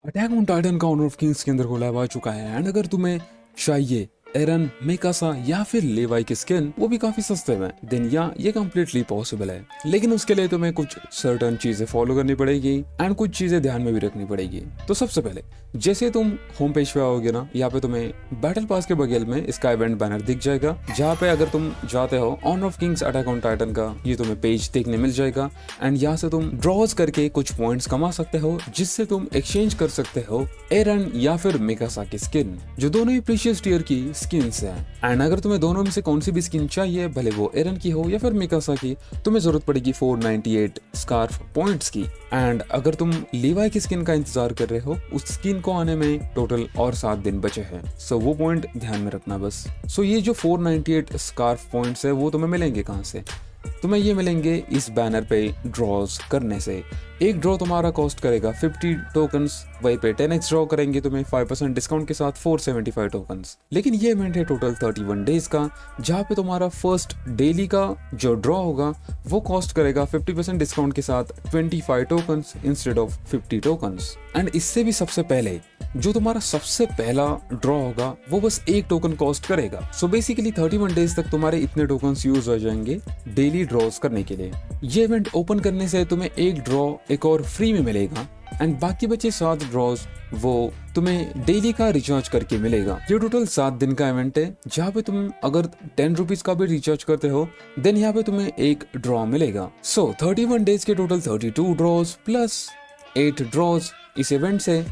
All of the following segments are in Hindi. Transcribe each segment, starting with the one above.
अटैक ऑन टाइटन का ऑनर ऑफ किंग्स के अंदर कोलैब आ चुका है एंड अगर तुम्हें चाहिए एरन, मिकासा या फिर लेवाई की स्किन वो भी काफी सस्ते में, देन या ये कम्प्लीटली पॉसिबल है। लेकिन उसके लिए तुम्हें कुछ सर्टन चीजें फॉलो करनी पड़ेगी एंड कुछ चीजें ध्यान में भी रखनी पड़ेगी। तो सबसे पहले जैसे तुम होम पेज पे आओगे ना, यहाँ पे तुम्हें बैटल पास के बगल में इसका इवेंट बैनर दिख जाएगा, जहाँ पे अगर तुम जाते हो Honor of Kings Attack on Titan का ये तुम्हें पेज देखने मिल जाएगा एंड यहाँ से तुम ड्रॉज करके कुछ पॉइंट्स कमा सकते हो, जिससे तुम एक्सचेंज कर सकते हो एरन या फिर मिकासा की स्किन, जो दोनों ही प्रीशियस टियर की स्किन्स हैं। एंड अगर तुम्हें दोनों में से कौन सी भी स्किन चाहिए, भले वो एरन की हो या फिर मिकासा की, तुम्हें जरूरत पड़ेगी 498 स्कार्फ पॉइंट्स की। एंड अगर तुम लीवाई की स्किन का इंतजार कर रहे हो, उस स्किन को आने में टोटल और 7 दिन बचे हैं, सो वो पॉइंट ध्यान में रखना बस। सो ये जो 498 स्कार्फ पॉइंट्स है वो तुम्हें मिलेंगे कहाँ से? तुम्हें ये मिलेंगे इस बैनर पे ड्रॉज करने से। एक ड्रॉ तुम्हारा कॉस्ट करेगा 50 टोकन्स, वहीं पे 10x ड्रॉ करेंगे तुम्हें 5% डिस्काउंट के साथ 475 टोकन्स। लेकिन ये इवेंट है टोटल 31 डेज का, जहाँ पे तुम्हारा फर्स्ट डेली का जो ड्रॉ होगा वो कॉस्ट करेगा 50% डिस्काउंट के साथ 25 tokens instead of 50 tokens. And इससे भी सबसे पहले जो तुम्हारा सबसे पहला ड्रॉ होगा वो बस एक टोकन कॉस्ट करेगा। सो बेसिकली 31 डेज तक तुम्हारे इतने टोकन्स यूज हो जाएंगे डेली ड्रॉज करने के लिए। ये इवेंट ओपन करने से तुम्हें एक ड्रॉ एक और फ्री में मिलेगा एंड बाकी बचे 7 ड्रॉज वो तुम्हें डेली का रिचार्ज करके मिलेगा। ये टोटल 7 दिन का इवेंट है, जहाँ पे तुम अगर 10 रुपीज का भी रिचार्ज करते हो देन यहाँ पे तुम्हें एक ड्रॉ मिलेगा। सो 31 डेज के टोटल 32 ड्रॉज प्लस 8 ड्रॉज इस इवेंट से।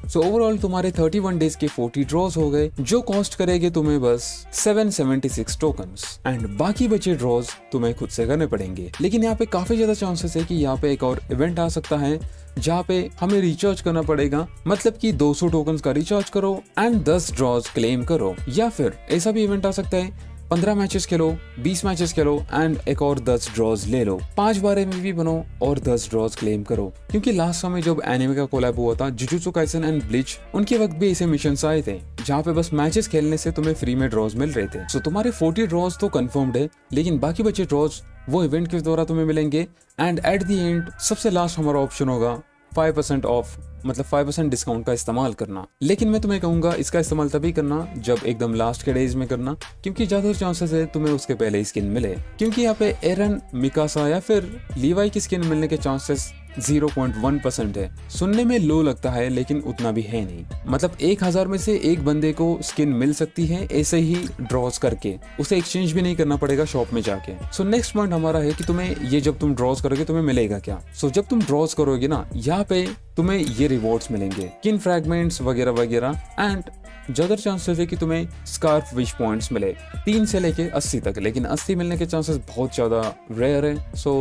सो ओवरऑल तुम्हारे 31 डेज के 40 ड्रॉज हो गए, जो कॉस्ट करेंगे तुम्हें बस 776 टोकन्स एंड बाकी बचे ड्रॉज तुम्हें खुद से करने पड़ेंगे। लेकिन यहाँ पे काफी ज्यादा चांसेस है कि यहाँ पे एक और इवेंट आ सकता है जहाँ पे हमें रिचार्ज करना पड़ेगा, मतलब कि 200 टोकन्स का रिचार्ज करो एंड 10 ड्रॉज क्लेम करो। या फिर ऐसा भी इवेंट आ सकता है 15 matches Khelo, 20 matches Khelo and एक और 10 ड्रॉज ले लो, 5 बार MVP बनो और 10 ड्रॉज क्लेम करो। क्योंकि लास्ट समय जब एनिमे का कोलैब हुआ था जुजुत्सु काइसन एंड ब्लीच, उनके वक्त भी ऐसे मिशंस आए थे जहाँ पे बस मैचेस खेलने से तुम्हें फ्री में ड्रॉज मिल रहे थे। सो तुम्हारे 40 ड्रॉज तो कंफर्म्ड है, लेकिन बाकी बचे ड्रॉज वो इवेंट के द्वारा तुम्हें मिलेंगे एंड एट द एंड सबसे लास्ट हमारा ऑप्शन होगा 5% ऑफ, मतलब 5% डिस्काउंट का इस्तेमाल करना। लेकिन मैं तुम्हें कहूंगा इसका इस्तेमाल तभी करना जब एकदम लास्ट के डेज में करना, क्योंकि ज्यादा चांसेस है तुम्हें उसके पहले ही स्किन मिले। क्योंकि यहाँ पे एरन, मिकासा या फिर लीवाई की स्किन मिलने के चांसेस 0.1% है। सुनने में लो लगता है लेकिन उतना भी है नहीं, मतलब 1000 में से एक बंदे को स्किन मिल सकती है ऐसे ही ड्रॉज करके, उसे एक्सचेंज भी नहीं करना पड़ेगा शॉप में जाके। सो नेक्स्ट पॉइंट हमारा है कि तुम्हें ये जब तुम ड्रॉज करोगे तुम्हें मिलेगा क्या। सो जब तुम ड्रॉज करोगे ना, यहाँ पे तुम्हें ये रिवॉर्ड्स मिलेंगे, किन फ्रैगमेंट्स वगैरह वगैरह एंड ज्यादा चांसेस है कि तुम्हें स्कार्फ विश पॉइंट्स मिले 3 से लेके 80 तक। लेकिन 80 मिलने के चांसेस बहुत ज्यादा रेयर है। सो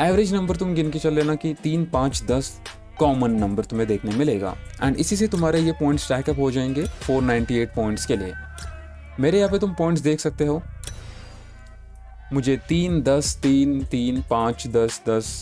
एवरेज नंबर तुम गिन के चल लेना कि 3, 5, 10 कॉमन नंबर तुम्हें देखने मिलेगा एंड इसी से तुम्हारे ये पॉइंट्स स्टैकअप हो जाएंगे 498 पॉइंट्स के लिए। मेरे यहाँ पे तुम पॉइंट्स देख सकते हो, मुझे 3, 10, 3, 3, 5, 10, 10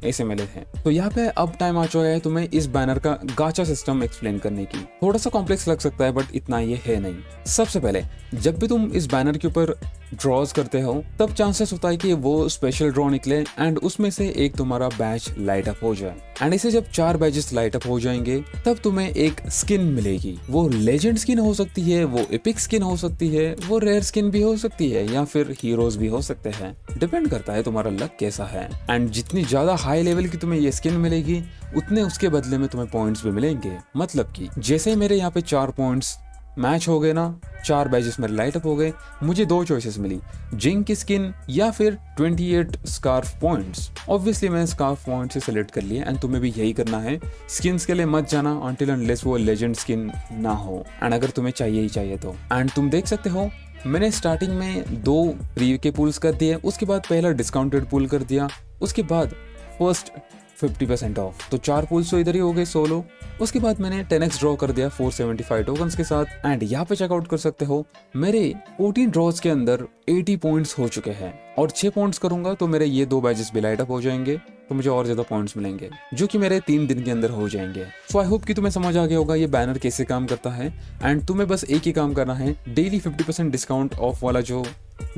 ऐसे मिले हैं। तो यहाँ पे अब टाइम आ चुका है तुम्हें इस बैनर का गाचा सिस्टम एक्सप्लेन करने की। थोड़ा सा कॉम्प्लेक्स लग सकता है बट इतना ये है नहीं। सबसे पहले जब भी तुम इस बैनर के ऊपर ड्रॉज करते हो तब चांसेस होता है कि वो स्पेशल ड्रॉ निकले एंड उसमें से एक तुम्हारा बैच लाइट अप हो जाए एंड इसे जब 4 बैचेस लाइट अप हो जाएंगे तब तुम्हें एक स्किन मिलेगी। वो लेजेंड स्किन हो सकती है, वो एपिक स्किन हो सकती है, वो रेयर स्किन भी हो सकती है या फिर हीरोज भी हो सकते हैं, डिपेंड करता है तुम्हारा लक कैसा है। एंड जितनी ज्यादा हाई लेवल की तुम्हें ये स्किन मिलेगी उतने उसके बदले में तुम्हें पॉइंट्स भी मिलेंगे। मतलब कि जैसे मेरे यहाँ पे 4 पॉइंट्स मैच हो गए ना, 4 बैचेस मेरे लाइट अप हो गए, मुझे 2 चॉइसेस मिली, जिंक की स्किन या फिर 28 स्कार्फ पॉइंट्स। ऑब्वियसली मैंने स्कार्फ पॉइंट से सिलेक्ट कर लिया एंड तुम्हें भी यही करना है। स्किन्स के लिए मत जाना अनटिल अनलेस वो लेजेंड स्किन ना हो एंड अगर तुम्हें चाहिए ही चाहिए तो। एंड तुम देख सकते हो मैंने स्टार्टिंग में 2 फ्री के पुल्स कर दिए, उसके बाद पहला डिस्काउंटेड पुल कर दिया, उसके बाद फर्स्ट 50% ऑफ, तो 4 पुल्स तो इधर ही हो गए 16। उसके बाद मैंने 10x ड्रॉ कर दिया 475 टोकन्स के साथ एंड यहाँ पे चेकआउट कर सकते हो मेरे 14 ड्रॉज के अंदर 80 पॉइंट्स हो चुके हैं और 6 पॉइंट्स करूंगा तो मेरे ये 2 बैचेस भी लाइट अप हो जाएंगे, तो मुझे और ज्यादा पॉइंट्स मिलेंगे जो कि मेरे 3 दिन के अंदर हो जाएंगे। सो आई होप कि तुम्हें समझ आ गया होगा ये बैनर कैसे काम करता है एंड तुम्हें बस एक ही काम करना है, डेली 50% डिस्काउंट ऑफ वाला जो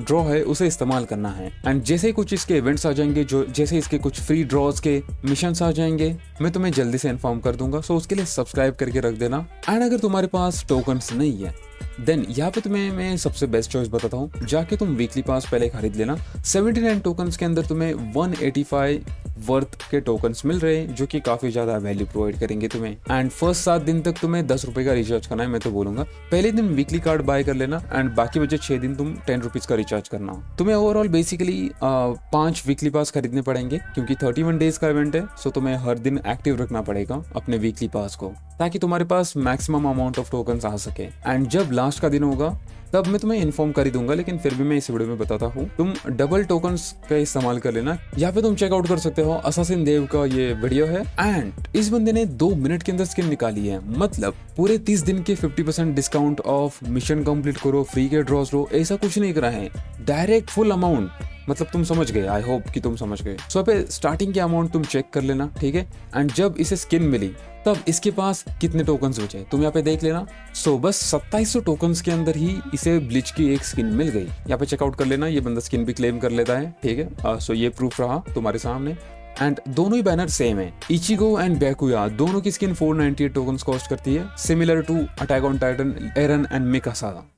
ड्रॉ है उसे इस्तेमाल करना है। एंड जैसे ही कुछ इसके इवेंट्स आ जाएंगे, जो जैसे इसके कुछ फ्री ड्रॉज के मिशंस आ जाएंगे, मैं तुम्हें जल्दी से इन्फॉर्म कर दूंगा। सो उसके लिए सब्सक्राइब करके रख देना। एंड अगर तुम्हारे पास टोकन्स नहीं है देन यहाँ पे तुम्हें मैं सबसे बेस्ट चॉइस बताता हूँ, जाके तुम वीकली पास पहले खरीद लेना। 79 टोकन्स के अंदर तुम्हें 185 वर्थ के टोकन्स मिल रहे हैं, जो कि काफी ज्यादा वैल्यू प्रोवाइड करेंगे तुम्हें। एंड फर्स्ट 7 दिन तक तुम्हें 10 रुपए का रिचार्ज करना है। मैं तो बोलूंगा पहले दिन वीकली कार्ड बाय कर लेना एंड बाकी बचे 6 दिन तुम 10 रुपीज का रिचार्ज करना। तुम्हें ओवरऑल बेसिकली 5 वीकली पास खरीदने पड़ेंगे, क्योंकि 31 डेज का इवेंट है। सो तुम्हें हर दिन एक्टिव रखना पड़ेगा अपने वीकली पास को, ताकि तुम्हारे पास मैक्सिमम अमाउंट ऑफ टोकन्स आ सके। एंड जब लास्ट का दिन होगा तब मैं तुम्हें इन्फॉर्म कर ही दूंगा, लेकिन फिर भी मैं इस वीडियो में बताता हूँ, तुम डबल टोकन्स का इस्तेमाल कर लेना। यहाँ पे तुम चेकआउट कर सकते हो, असासिन देव का ये वीडियो है। एंड इस बंदे ने 2 मिनट के अंदर स्किन निकाली है, मतलब पूरे 30 दिन के 50% डिस्काउंट ऑफ, मिशन कंप्लीट करो, फ्री के ड्रॉज लो, ऐसा कुछ नहीं करा है, डायरेक्ट फुल अमाउंट। मतलब तुम समझ गए, आई होप कि तुम समझ गए। सो पे स्टार्टिंग के अमाउंट तुम चेक कर लेना, ठीक है। एंड जब इसे स्किन मिली तब इसके पास कितने टोकन्स बचे तुम यहाँ पे देख लेना। सो बस 2700 टोकन्स के अंदर ही इसे ब्लिच की एक स्किन मिल गई। यहाँ पे चेकआउट कर लेना, ये बंदा स्किन भी क्लेम कर लेता है, ठीक है। सो ये प्रूफ रहा तुम्हारे सामने। एंड दोनों ही बैनर सेम है, इचिगो एंड बैकुया, दोनों की स्किन 498 टोकन्स कॉस्ट करती है, similar to Attack on Titan, Eren and Mikasa.